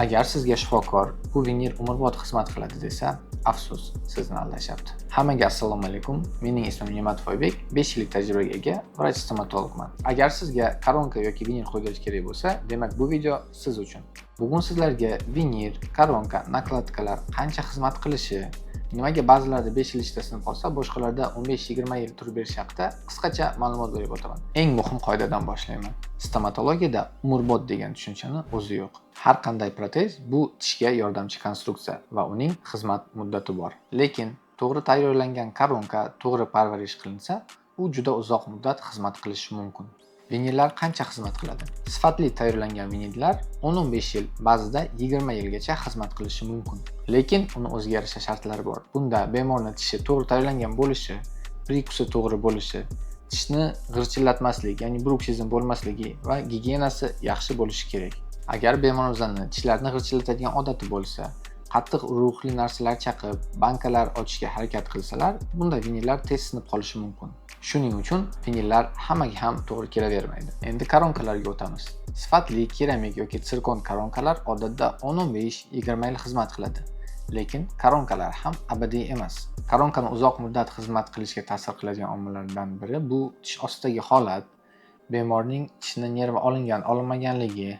Agar sizga shifokor bu vinir umrbod xizmat qiladi desa, afsus, sizni aldashyapti. Hammaga assalomu alaykum. Mening ismim Ne'mat Foybek, 5 yillik tajribaga ega vrach-stomatologman. Agar sizga koronka yoki vinir qo'ydirish kerak bo'lsa, demak bu video siz uchun. Bugun sizlarga vinir, koronka, nakladkalar qancha xizmat qilishi, nimaga ba'zilarda 5 yil ishda sinib qolsa, boshqalarda 15-20 yil turib berish haqida qisqacha ma'lumot berib o'taman. Eng muhim qoidadan boshlayman. Stomatologiyada umrbod degan tushunchani o'zi yo'q. Har qanday protez bu tishga yordamchi konstruksiya va uning xizmat muddati bor. Lekin to'g'ri tayyorlangan koronka to'g'ri parvarish qilinsa, u juda uzoq muddat xizmat qilishi mumkin. Vinillar qancha xizmat qiladi? Sifatli tayyorlangan vinillar 10-15 yil, ba'zida 20 yilgacha xizmat qilishi mumkin. Lekin uni o'ziga yarasha shartlari bor. Bunda bemorning tishi to'g'ri tayyorlangan bo'lishi, prikusi to'g'ri bo'lishi, tishni g'irchillatmaslik, ya'ni bruksizm bo'lmasligi va gigiyenasi yaxshi bo'lishi kerak. Agar bemorimizning tishlarini g'irchillatadigan odati bo'lsa, qattiq ruhli narsalar chaqib, bankalar ochishga harakat qilsalar, bunda vinillar tez sinib qolishi mumkin. Shuning uchun vinillar hammaga ham to'g'ri kelavermaydi. Endi koronkalarga o'tamiz. Sifatli keramik yoki sirkon koronkalar odatda 10-15-20 yil xizmat qiladi. Lekin koronkalar ham abadiy emas. Koronkani uzoq muddat xizmat qilishga ta'sir qiladigan omillardan biri bu tish ostidagi holat, bemorning tishni nervi olinmaganligi,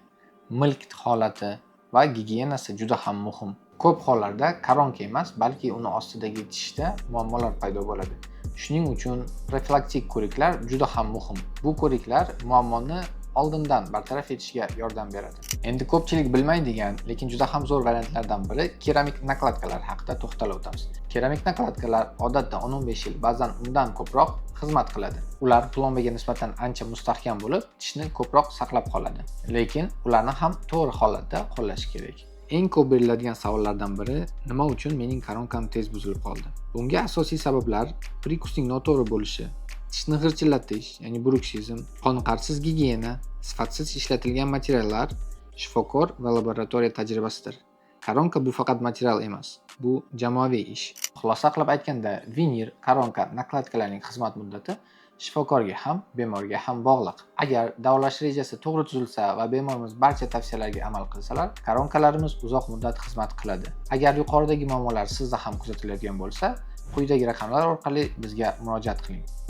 milk holati va gigiyenasi juda ham muhim. Ko'p hollarda koronka emas, balki uni ostidagi tishda muammolar paydo bo'ladi. Shuning uchun profilaktik ko'riklar juda ham muhim. Bu ko'riklar muammoni oldindan bartaraf etishga yordam beradi. Endi ko'pchilik bilmaydigan, lekin juda ham zo'r variantlardan biri keramik nakladkalar haqida to'xtalib o'tamiz. Keramik nakladkalar odatda 10-15 yil, ba'zan undan ko'proq xizmat qiladi. Ular plombaga nisbatan ancha mustahkam bo'lib, tishni ko'proq saqlab qoladi. Lekin ularni ham to'g'ri holatda qo'llash kerak. Eng ko'p beriladigan savollardan biri, nima uchun mening koronkam tez buzilib qoldi? Bunga asosiy sabablar prikusning noto'g'ri bo'lishi, tishni g'irchillatish, ya'ni bruksizm, qoniqarsiz gigiyena, sifatsiz ishlatilgan materiallar, shifokor va laboratoriya tajribasidir. Koronka bu faqat material emas, bu jamoaviy ish. Xulosa qilib aytganda, vinir, koronka, nakladkalarning xizmat muddati shifokorga ham, bemorga ham bog'liq. Agar davolash rejasi to'g'ri tuzilsa va bemorimiz barcha tavsiyalarga amal qilsalar, koronkalarimiz uzoq muddat xizmat qiladi. Agar yuqoridagi muammolar sizda ham kuzatiladigan bo'lsa, quyidagi raqamlar orqali bizga murojaat qiling.